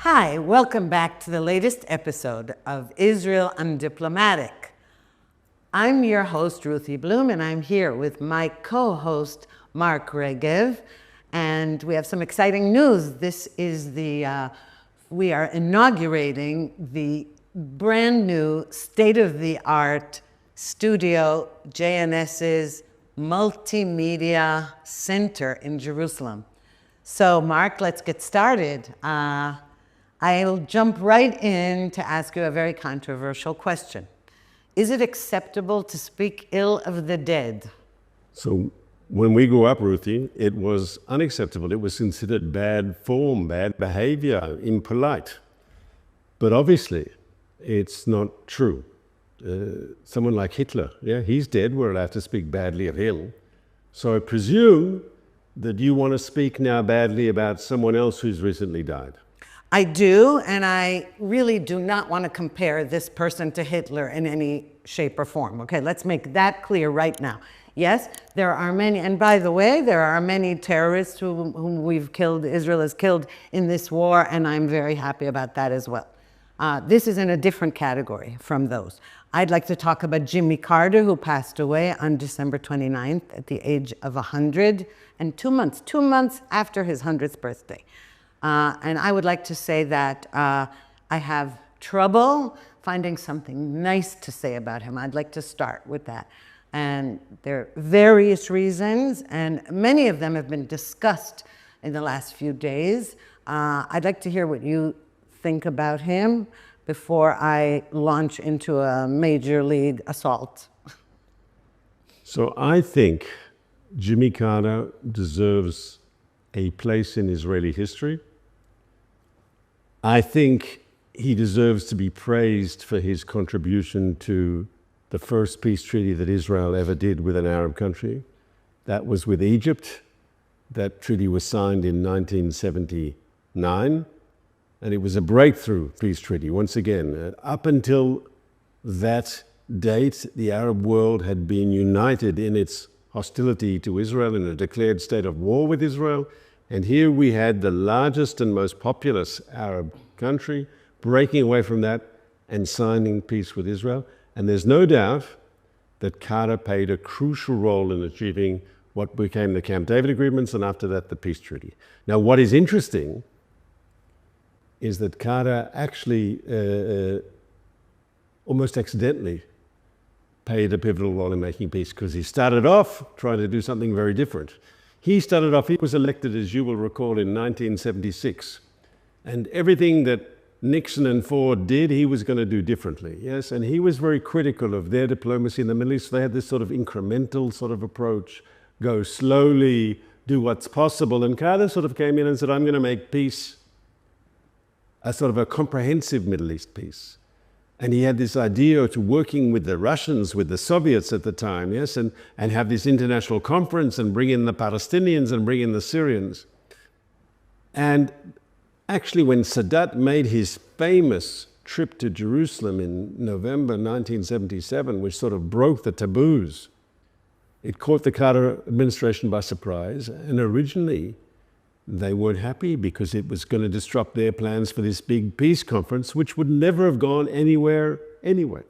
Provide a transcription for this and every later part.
Hi, welcome back to the latest episode of Israel Undiplomatic. I'm your host, Ruthie Blum, and I'm here with my co-host, Mark Regev, and we have some exciting news. This is we are inaugurating the brand new state-of-the-art studio, JNS's Multimedia Center in Jerusalem. So, Mark, let's get started. I'll jump right in to ask you a very controversial question. Is it acceptable to speak ill of the dead? So when we grew up, Ruthie, it was unacceptable. It was considered bad form, bad behavior, impolite. But obviously, it's not true. Someone like Hitler, he's dead. We're allowed to speak badly of him. So I presume that you want to speak now badly about someone else who's recently died. I do, and I really do not want to compare this person to Hitler in any shape or form. Okay, let's make that clear right now. Yes, there are many, and by the way, there are many terrorists whom we've killed, Israel has killed in this war, and I'm very happy about that as well. This is in a different category from those. I'd like to talk about Jimmy Carter, who passed away on December 29th at the age of 100 and 2 months, 2 months after his 100th birthday. And I would like to say that I have trouble finding something nice to say about him. I'd like to start with that. And there are various reasons, and many of them have been discussed in the last few days. I'd like to hear what you think about him before I launch into a major league assault. So I think Jimmy Carter deserves a place in Israeli history. I think he deserves to be praised for his contribution to the first peace treaty that Israel ever did with an Arab country. That was with Egypt. That treaty was signed in 1979, and it was a breakthrough peace treaty. Once again, up until that date, the Arab world had been united in its hostility to Israel, in a declared state of war with Israel. And here we had the largest and most populous Arab country breaking away from that and signing peace with Israel. And there's no doubt that Carter played a crucial role in achieving what became the Camp David agreements, and after that, the peace treaty. Now, what is interesting is that Carter actually almost accidentally played a pivotal role in making peace, because he started off trying to do something very different. He was elected, as you will recall, in 1976. And everything that Nixon and Ford did, he was going to do differently, yes? And he was very critical of their diplomacy in the Middle East. They had this sort of incremental sort of approach, go slowly, do what's possible. And Carter sort of came in and said, I'm going to make peace a sort of a comprehensive Middle East peace. And he had this idea to working with the Russians, with the Soviets at the time, yes, and have this international conference and bring in the Palestinians and bring in the Syrians. And actually, when Sadat made his famous trip to Jerusalem in November 1977, which sort of broke the taboos, it caught the Carter administration by surprise. And originally, they weren't happy because it was going to disrupt their plans for this big peace conference, which would never have gone anywhere anyway.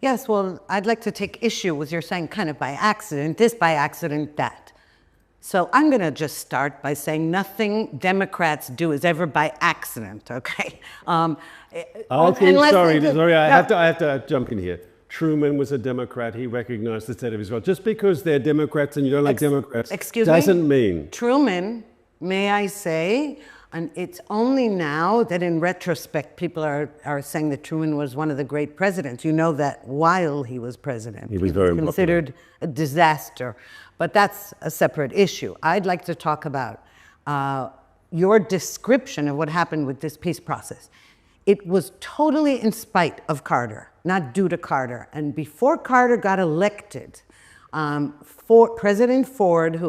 Yes, well, I'd like to take issue with your saying kind of by accident, this by accident, that. So I'm going to just start by saying nothing Democrats do is ever by accident, okay? Sorry, I have to jump in here. Truman was a Democrat. He recognized the state of Israel. Just because they're Democrats and you don't like Democrats doesn't mean. Truman, may I say, and it's only now that in retrospect people are saying that Truman was one of the great presidents. You know that while he was president, he was very considered a disaster. But that's a separate issue. I'd like to talk about your description of what happened with this peace process. It was totally in spite of Carter, not due to Carter. And before Carter got elected, President Ford,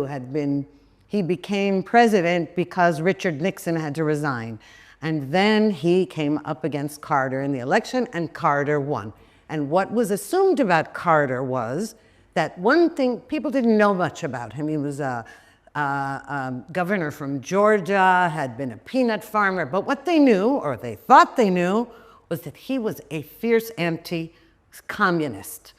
he became president because Richard Nixon had to resign. And then he came up against Carter in the election, and Carter won. And what was assumed about Carter was that one thing, people didn't know much about him. He was governor from Georgia, had been a peanut farmer. But what they knew, or they thought they knew, was that he was a fierce anti-communist.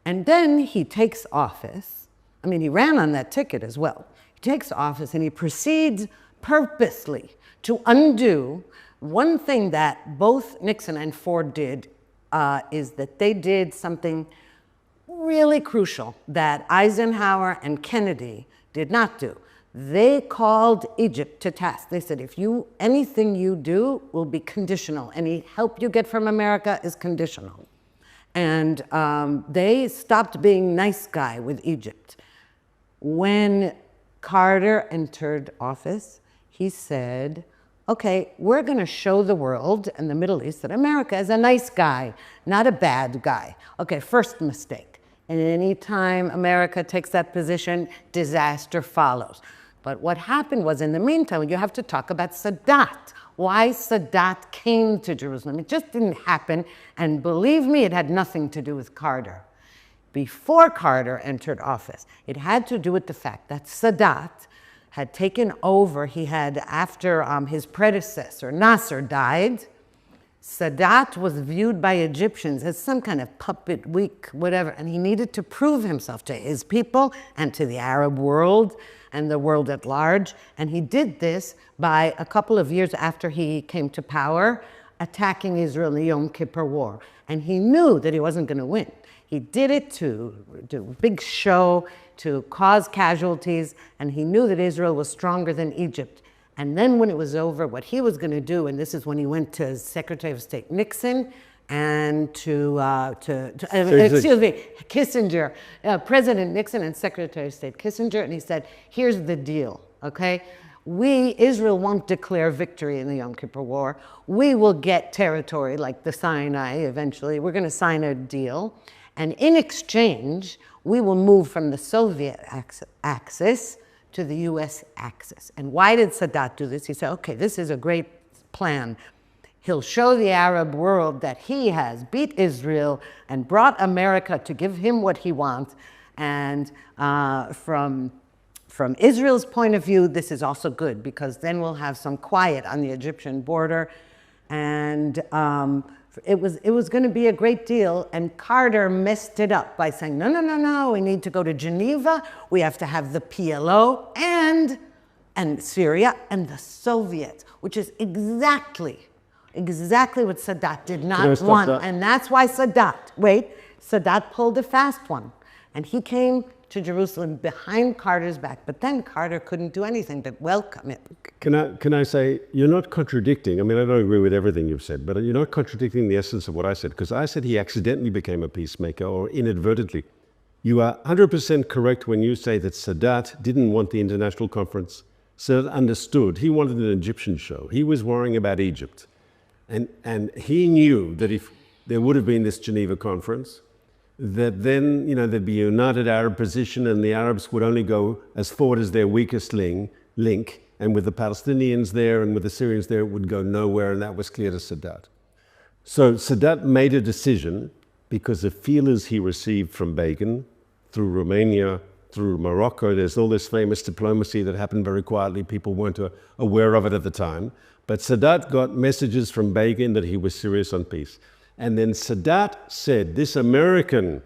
And then he takes office. I mean, he ran on that ticket as well. He takes office and he proceeds purposely to undo one thing that both Nixon and Ford did, is that they did something really crucial that Eisenhower and Kennedy did not do. They called Egypt to task. They said, if anything you do will be conditional. Any help you get from America is conditional. And they stopped being nice guy with Egypt. When Carter entered office, he said, okay, we're going to show the world and the Middle East that America is a nice guy, not a bad guy. Okay, first mistake. And any time America takes that position, disaster follows. But what happened was, in the meantime, you have to talk about Sadat. Why Sadat came to Jerusalem. It just didn't happen. And believe me, it had nothing to do with Carter. Before Carter entered office, it had to do with the fact that Sadat had taken over. He had, after his predecessor, Nasser, died, Sadat was viewed by Egyptians as some kind of puppet, weak, whatever, and he needed to prove himself to his people and to the Arab world and the world at large. And he did this by, a couple of years after he came to power, attacking Israel in the Yom Kippur War. And he knew that he wasn't going to win. He did it to do a big show, to cause casualties, and he knew that Israel was stronger than Egypt. And then when it was over, what he was going to do, and this is when he went to Secretary of State Nixon and Kissinger, President Nixon and Secretary of State Kissinger, and he said, here's the deal, okay? Israel won't declare victory in the Yom Kippur War. We will get territory like the Sinai eventually. We're going to sign a deal. And in exchange, we will move from the Soviet axis to the US axis. And why did Sadat do this? He said, okay, this is a great plan. He'll show the Arab world that he has beat Israel and brought America to give him what he wants. And from Israel's point of view, this is also good, because then we'll have some quiet on the Egyptian border. And it was going to be a great deal, and Carter messed it up by saying, no, no, no, no, we need to go to Geneva, we have to have the PLO and Syria and the Soviets, which is exactly what Sadat did not want. And that's why Sadat pulled a fast one. And he came to Jerusalem behind Carter's back, but then Carter couldn't do anything but welcome it. Can I say, you're not contradicting, I mean, I don't agree with everything you've said, but you're not contradicting the essence of what I said, because I said he accidentally became a peacemaker, or inadvertently. You are 100% correct when you say that Sadat didn't want the international conference. Sadat understood. He wanted an Egyptian show. He was worrying about Egypt. And he knew that if there would have been this Geneva conference, that then, you know, there'd be a united Arab position and the Arabs would only go as forward as their weakest link, and with the Palestinians there and with the Syrians there, it would go nowhere, and that was clear to Sadat. So Sadat made a decision, because of feelers he received from Begin, through Romania, through Morocco. There's all this famous diplomacy that happened very quietly. People weren't aware of it at the time. But Sadat got messages from Begin that he was serious on peace. And then Sadat said, this American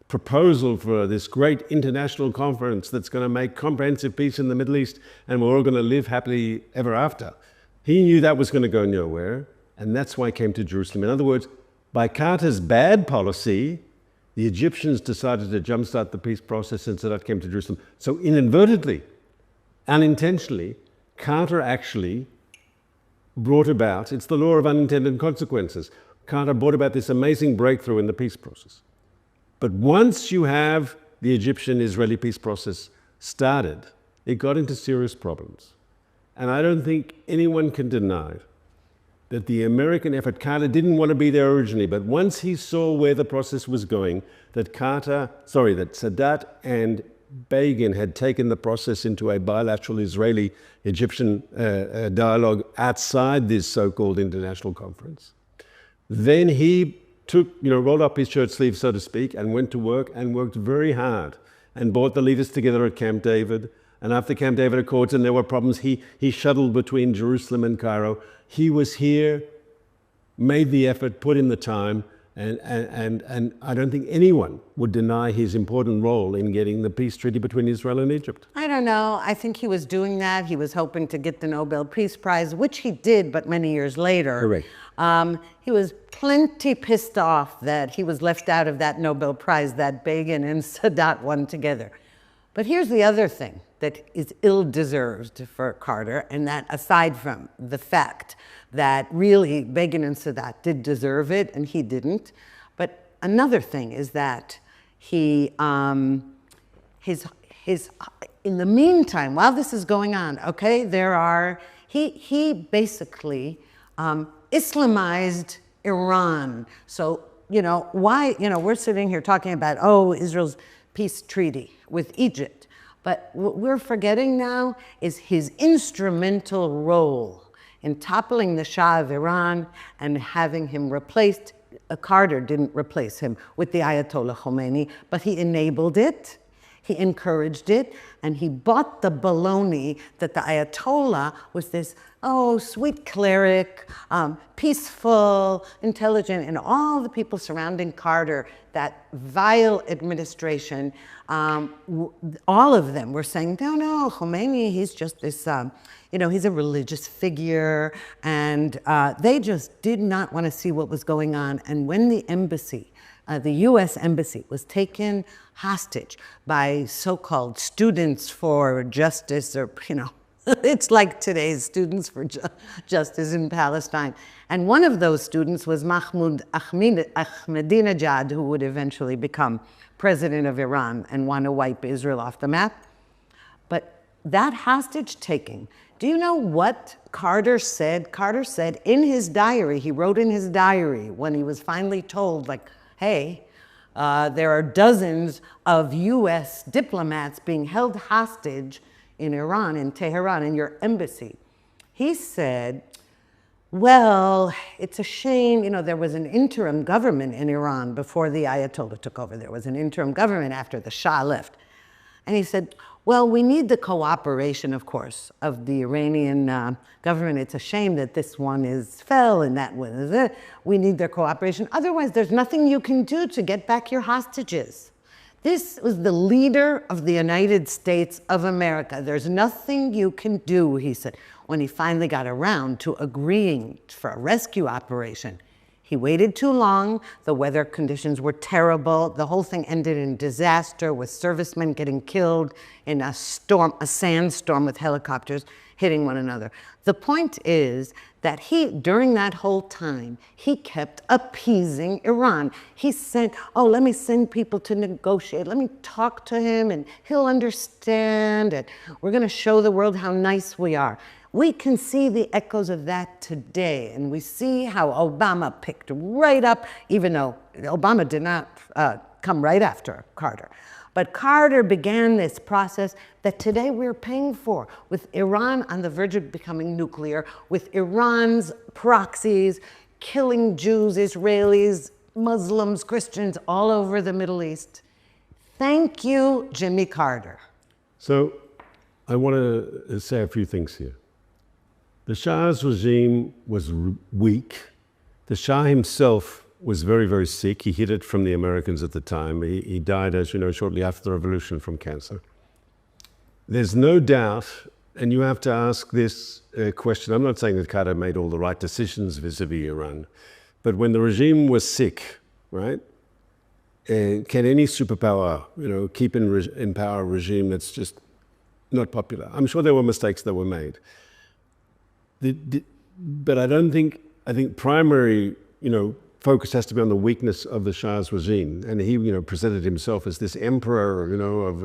proposal for this great international conference that's going to make comprehensive peace in the Middle East, and we're all going to live happily ever after. He knew that was going to go nowhere, and that's why he came to Jerusalem. In other words, by Carter's bad policy, the Egyptians decided to jumpstart the peace process, and Sadat came to Jerusalem. So inadvertently, unintentionally, Carter actually brought about, it's the law of unintended consequences, Carter brought about this amazing breakthrough in the peace process. But once you have the Egyptian-Israeli peace process started, it got into serious problems. And I don't think anyone can deny that the American effort, Carter didn't want to be there originally, but once he saw where the process was going, that Sadat and Begin had taken the process into a bilateral Israeli-Egyptian dialogue outside this so-called international conference. Then he rolled up his shirt sleeves, so to speak, and went to work and worked very hard and brought the leaders together at Camp David, And after Camp David Accords, and there were problems, he shuttled between Jerusalem and Cairo. He was here, made the effort, put in the time, and I don't think anyone would deny his important role in getting the peace treaty between Israel and Egypt. I don't know. I think he was doing that. He was hoping to get the Nobel Peace Prize, which he did, but many years later. Correct. He was plenty pissed off that he was left out of that Nobel Prize that Begin and Sadat won together. But here's the other thing that is ill-deserved for Carter, and that aside from the fact that really Begin and Sadat did deserve it and he didn't, but another thing is that he, in the meantime, while this is going on, okay, he basically Islamized Iran. So, we're sitting here talking about, Israel's peace treaty with Egypt. But what we're forgetting now is his instrumental role in toppling the Shah of Iran and having him replaced. Carter didn't replace him with the Ayatollah Khomeini, but he enabled it, he encouraged it, and he bought the baloney that the Ayatollah was this, sweet cleric, peaceful, intelligent, and all the people surrounding Carter, that vile administration, all of them were saying, no, Khomeini, he's just this, he's a religious figure, and they just did not want to see what was going on. And when the embassy, the US embassy, was taken hostage by so-called students for justice, or, it's like today's students for justice in Palestine. And one of those students was Mahmoud Ahmadinejad, who would eventually become president of Iran and want to wipe Israel off the map. But that hostage taking, do you know what Carter said? Carter said in his diary, he wrote in his diary when he was finally told, like, hey, there are dozens of US diplomats being held hostage in Iran, in Tehran, in your embassy. He said, well, it's a shame, there was an interim government in Iran before the Ayatollah took over. There was an interim government after the Shah left. And he said, well, we need the cooperation, of course, of the Iranian government. It's a shame that this one fell and that one. We need their cooperation. Otherwise, there's nothing you can do to get back your hostages. This was the leader of the United States of America. There's nothing you can do, he said, when he finally got around to agreeing for a rescue operation. He waited too long. The weather conditions were terrible. The whole thing ended in disaster with servicemen getting killed in a storm, a sandstorm with helicopters hitting one another. The point is that during that whole time, he kept appeasing Iran. He said, let me send people to negotiate. Let me talk to him and he'll understand it. We're going to show the world how nice we are. We can see the echoes of that today, and we see how Obama picked right up, even though Obama did not come right after Carter. But Carter began this process that today we're paying for, with Iran on the verge of becoming nuclear, with Iran's proxies killing Jews, Israelis, Muslims, Christians all over the Middle East. Thank you, Jimmy Carter. So I want to say a few things here. The Shah's regime was weak. The Shah himself was very, very sick. He hid it from the Americans at the time. He died, as you know, shortly after the revolution from cancer. There's no doubt, and you have to ask this question. I'm not saying that Carter made all the right decisions vis-a-vis Iran, but when the regime was sick, right? Can any superpower, keep in power a regime that's just not popular? I'm sure there were mistakes that were made. But I think primary, focus has to be on the weakness of the Shah's regime. And he, presented himself as this emperor, of,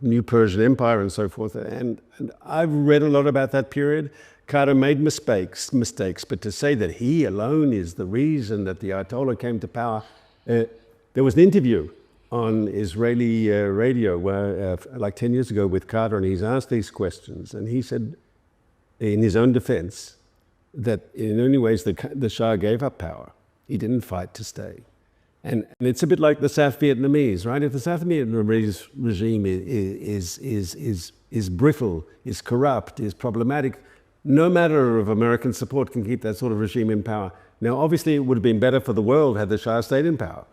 New Persian Empire and so forth. And I've read a lot about that period. Carter made mistakes, but to say that he alone is the reason that the Ayatollah came to power, there was an interview on Israeli radio where, like 10 years ago with Carter, and he's asked these questions, and he said, in his own defense, that in only ways the Shah gave up power. He didn't fight to stay. And it's a bit like the South Vietnamese, right? If the South Vietnamese regime is brittle, is corrupt, is problematic, no matter of American support can keep that sort of regime in power. Now, obviously, it would have been better for the world had the Shah stayed in power,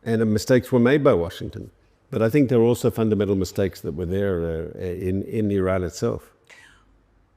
and mistakes were made by Washington. But I think there are also fundamental mistakes that were there in Iran itself.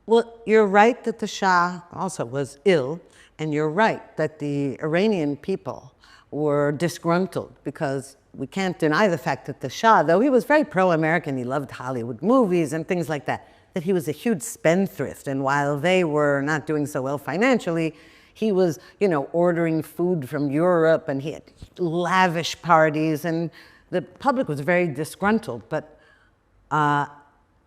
Well, you're right that the Shah also was ill, and you're right that the Iranian people were disgruntled, because we can't deny the fact that the Shah, though he was very pro-American, he loved Hollywood movies and things like that, that he was a huge spendthrift. And while they were not doing so well financially, he was, you know, ordering food from Europe, and he had lavish parties, and the public was very disgruntled. But I'm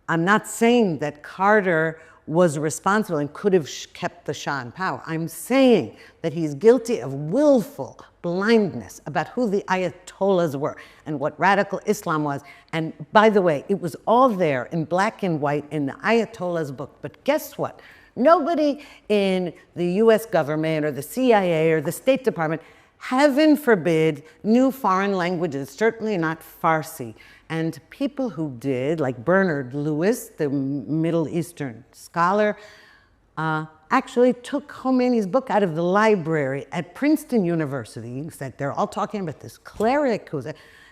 not saying that Carter was responsible and could have kept the Shah in power. I'm saying that he's guilty of willful blindness about who the Ayatollahs were and what radical Islam was. And by the way, it was all there in black and white in the Ayatollah's book. But guess what? Nobody in the US government or the CIA or the State Department, heaven forbid, knew foreign languages, certainly not Farsi. And people who did, like Bernard Lewis, the Middle Eastern scholar, actually took Khomeini's book out of the library at Princeton University. He said they're all talking about this cleric who's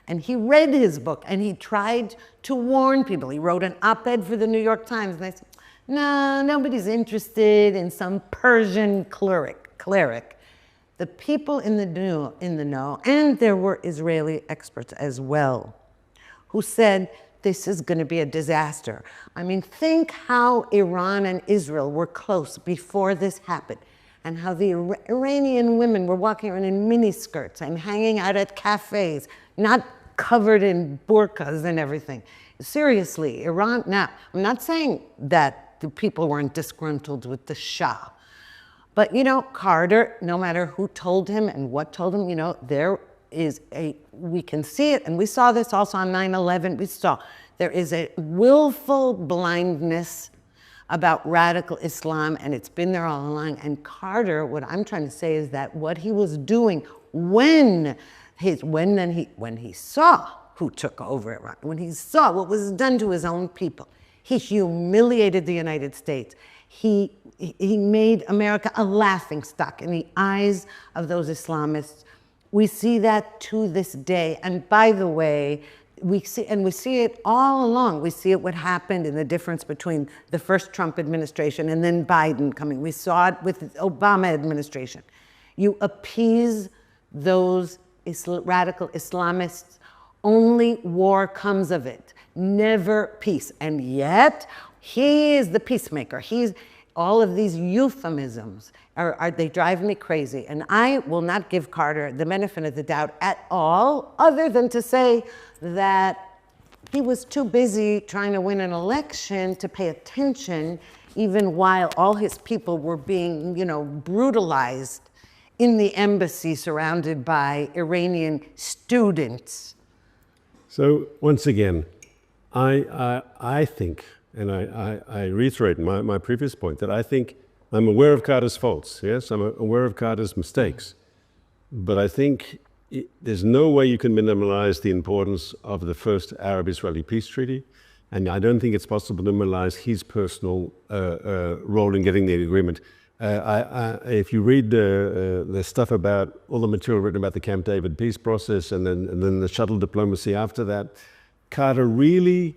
and he read his book, and he tried to warn people. He wrote an op-ed for the New York Times, and they said, no, nobody's interested in some Persian cleric. The people in the know, and there were Israeli experts as well, who said, this is going to be a disaster. I mean, think how Iran and Israel were close before this happened, and how the Iranian women were walking around in miniskirts and hanging out at cafes, not covered in burqas and everything. Seriously, Iran, now, I'm not saying that the people weren't disgruntled with the Shah, but, you know, Carter, no matter who told him and what told him, you know, we can see it, and we saw this also on 9/11. We saw there is a willful blindness about radical Islam, and it's been there all along. And Carter, what I'm trying to say is that what he was doing when he saw who took over Iran, when he saw what was done to his own people, he humiliated the United States. He made America a laughingstock in the eyes of those Islamists. We see that to this day. And by the way, we see it all along. We see it what happened in the difference between the first Trump administration and then Biden coming. We saw it with the Obama administration. You appease those radical Islamists, only war comes of it, never peace. And yet, he is the peacemaker. All of these euphemisms, they drive me crazy. And I will not give Carter the benefit of the doubt at all, other than to say that he was too busy trying to win an election to pay attention, even while all his people were being, you know, brutalized in the embassy surrounded by Iranian students. So once again, I think, and I reiterate my previous point, that I think I'm aware of Carter's faults, yes? I'm aware of Carter's mistakes. But I think there's no way you can minimize the importance of the first Arab-Israeli peace treaty. And I don't think it's possible to minimize his personal role in getting the agreement. If you read the stuff about all the material written about the Camp David peace process and then the shuttle diplomacy after that, Carter really,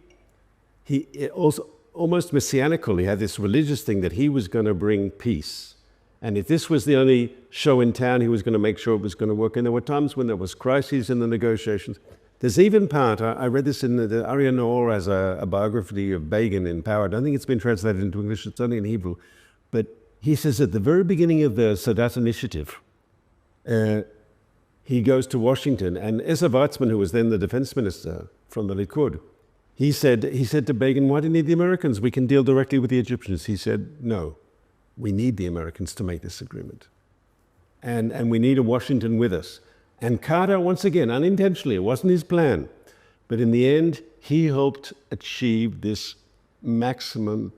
he also almost messianical, he had this religious thing that he was going to bring peace. And if this was the only show in town, he was going to make sure it was going to work. And there were times when there was crises in the negotiations. There's even part, I read this in the Arya Noor as a biography of Begin in Power. I don't think it's been translated into English, it's only in Hebrew. But he says at the very beginning of the Sadat initiative, he goes to Washington, and Ezra Weizmann, who was then the defense minister from the Likud, he said to Begin, why do you need the Americans? We can deal directly with the Egyptians. He said, no, we need the Americans to make this agreement. And we need a Washington with us. And Carter, once again, unintentionally, it wasn't his plan, but in the end, he helped achieve this maximum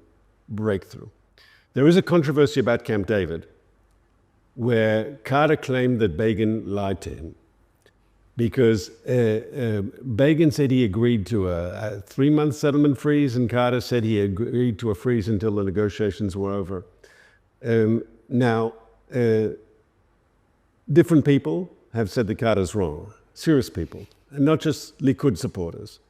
breakthrough. There is a controversy about Camp David, where Carter claimed that Begin lied to him. because Begin said he agreed to a 3-month settlement freeze, and Carter said he agreed to a freeze until the negotiations were over. Now, different people have said that Carter's wrong, serious people, and not just Likud supporters.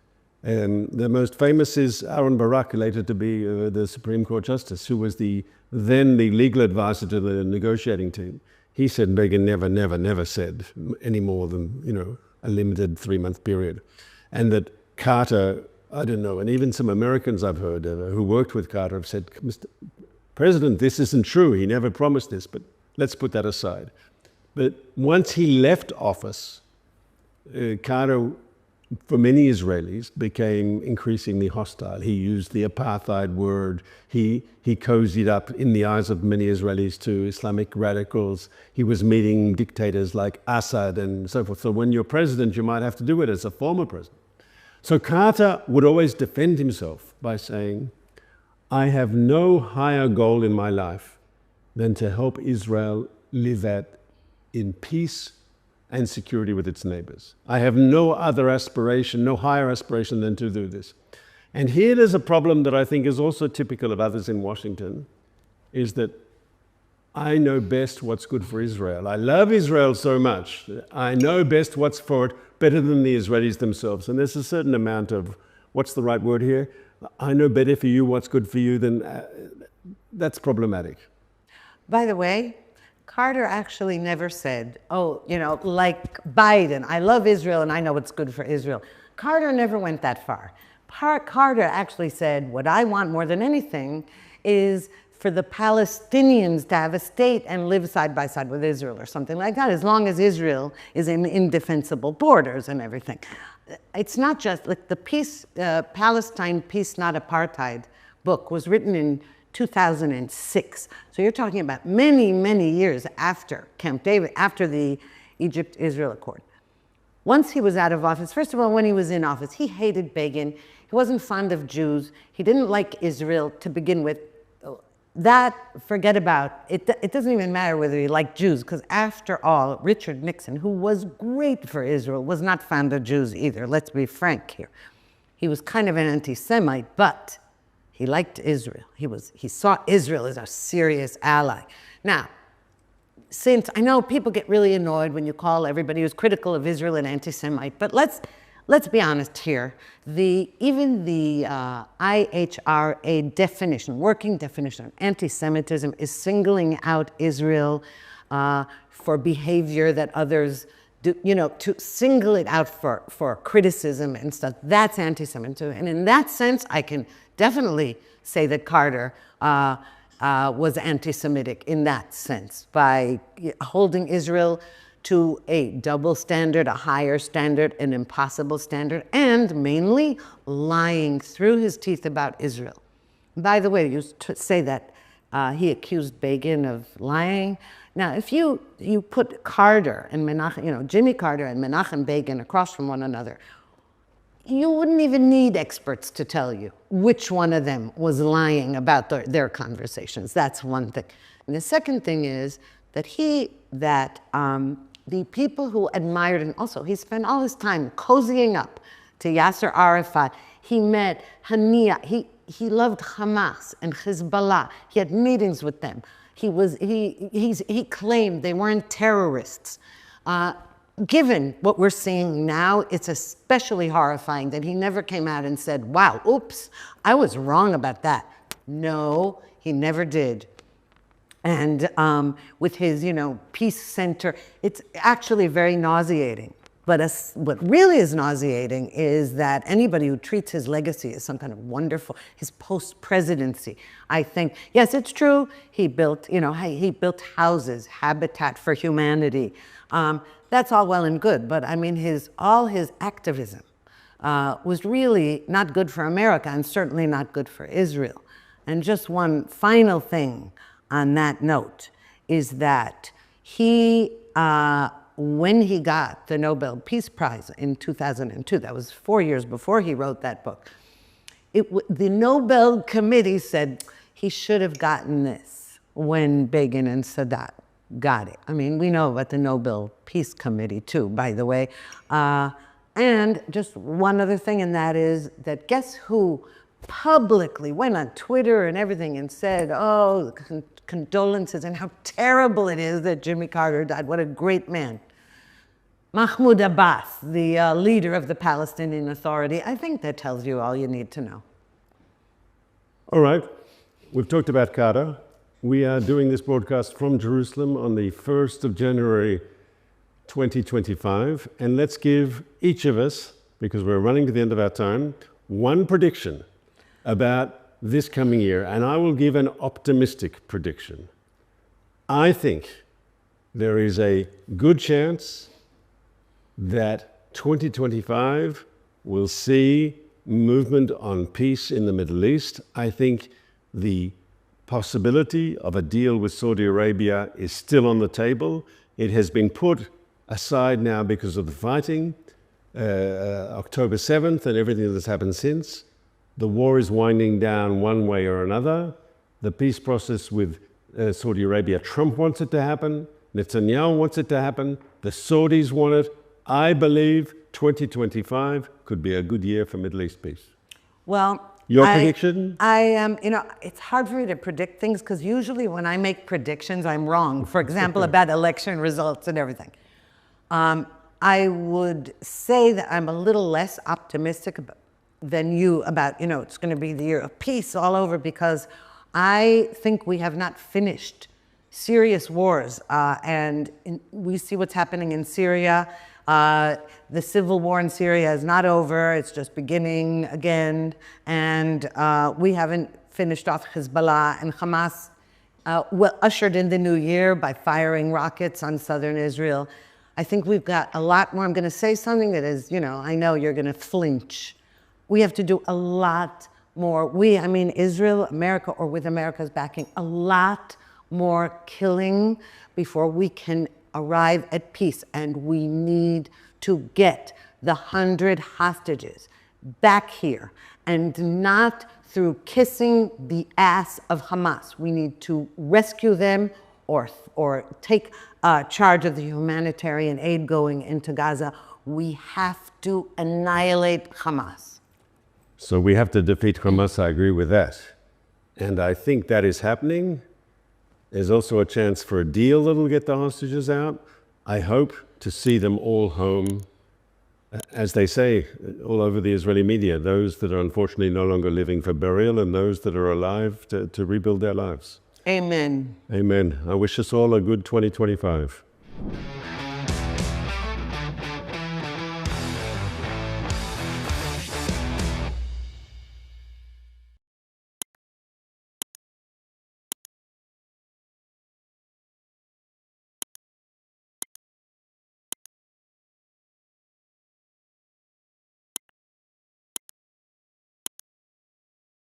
The most famous is Aaron Barak, later to be the Supreme Court Justice, who was then the legal advisor to the negotiating team. He said Begin never said any more than, a limited 3-month period. And that Carter, I don't know, and even some Americans I've heard who worked with Carter have said, Mr. President, this isn't true. He never promised this, but let's put that aside. But once he left office, Carter, for many Israelis, became increasingly hostile. He used the apartheid word. He cozied up, in the eyes of many Israelis, to Islamic radicals. He was meeting dictators like Assad and so forth. So when you're president, you might have to do it as a former president. So Carter would always defend himself by saying, I have no higher goal in my life than to help Israel live in peace and security with its neighbors. I have no other aspiration, no higher aspiration than to do this. And here there's a problem that I think is also typical of others in Washington, is that I know best what's good for Israel. I love Israel so much. I know best what's for it, better than the Israelis themselves. And there's a certain amount of, what's the right word here? I know better for you what's good for you than, that's problematic. By the way, Carter actually never said, like Biden, I love Israel and I know what's good for Israel. Carter never went that far. Carter actually said, what I want more than anything is for the Palestinians to have a state and live side by side with Israel or something like that, as long as Israel is in indefensible borders and everything. It's not just, like the Palestine Peace Not Apartheid book was written in 2006. So you're talking about many, many years after Camp David, after the Egypt-Israel Accord. Once he was out of office, first of all, when he was in office, he hated Begin. He wasn't fond of Jews. He didn't like Israel to begin with. That, forget about. It doesn't even matter whether he liked Jews, because after all, Richard Nixon, who was great for Israel, was not fond of Jews either. Let's be frank here. He was kind of an anti-Semite, but he liked Israel. He saw Israel as a serious ally. Now, since I know people get really annoyed when you call everybody who's critical of Israel an anti-Semite, but let's be honest here. Even the IHRA definition, working definition of anti-Semitism, is singling out Israel for behavior that others do, to single it out for criticism and stuff. That's anti-Semitism. And in that sense, I can definitely say that Carter was anti-Semitic in that sense, by holding Israel to a double standard, a higher standard, an impossible standard, and mainly lying through his teeth about Israel. By the way, you say that he accused Begin of lying. Now, if you put Carter and Menachem, Jimmy Carter and Menachem Begin across from one another, you wouldn't even need experts to tell you which one of them was lying about their conversations. That's one thing. And the second thing is that the people who admired him, also, he spent all his time cozying up to Yasser Arafat. He met Hania. He loved Hamas and Hezbollah. He had meetings with them. He claimed they weren't terrorists. Given what we're seeing now, it's especially horrifying that he never came out and said, wow, oops, I was wrong about that. No, he never did. And with his, peace center, it's actually very nauseating. But what really is nauseating is that anybody who treats his legacy as some kind of wonderful, his post-presidency, I think, yes, it's true, he built, he built houses, Habitat for Humanity. That's all well and good, but I mean, all his activism was really not good for America and certainly not good for Israel. And just one final thing on that note is that when he got the Nobel Peace Prize in 2002, that was 4 years before he wrote that book, the Nobel Committee said he should have gotten this when Begin and Sadat got it. I mean, we know about the Nobel Peace Committee too, by the way. And just one other thing, and that is that guess who publicly went on Twitter and everything and said, oh, condolences and how terrible it is that Jimmy Carter died. What a great man. Mahmoud Abbas, the leader of the Palestinian Authority. I think that tells you all you need to know. All right, we've talked about Carter. We are doing this broadcast from Jerusalem on the 1st of January 2025. And let's give each of us, because we're running to the end of our time, one prediction about this coming year. And I will give an optimistic prediction. I think there is a good chance that 2025 will see movement on peace in the Middle East. I think the possibility of a deal with Saudi Arabia is still on the table. It has been put aside now because of the fighting, October 7th and everything that's happened since. The war is winding down one way or another. The peace process with Saudi Arabia, Trump wants it to happen. Netanyahu wants it to happen. The Saudis want it. I believe 2025 could be a good year for Middle East peace. Well, your prediction? I am, it's hard for me to predict things because usually when I make predictions, I'm wrong. For example, about election results and everything. I would say that I'm a little less optimistic than you about, it's going to be the year of peace all over because I think we have not finished serious wars. We see what's happening in Syria. The civil war in Syria is not over. It's just beginning again. And we haven't finished off Hezbollah, and Hamas ushered in the new year by firing rockets on southern Israel. I think we've got a lot more. I'm going to say something that is, I know you're going to flinch. We have to do a lot more. I mean Israel, America, or with America's backing, a lot more killing before we can arrive at peace. And we need to get the 100 hostages back here, and not through kissing the ass of Hamas. We need to rescue them or take charge of the humanitarian aid going into Gaza. We have to annihilate Hamas. So we have to defeat Hamas, I agree with that. And I think that is happening. There's also a chance for a deal that will get the hostages out. I hope to see them all home, as they say all over the Israeli media, those that are unfortunately no longer living for burial and those that are alive to rebuild their lives. Amen. Amen. I wish us all a good 2025.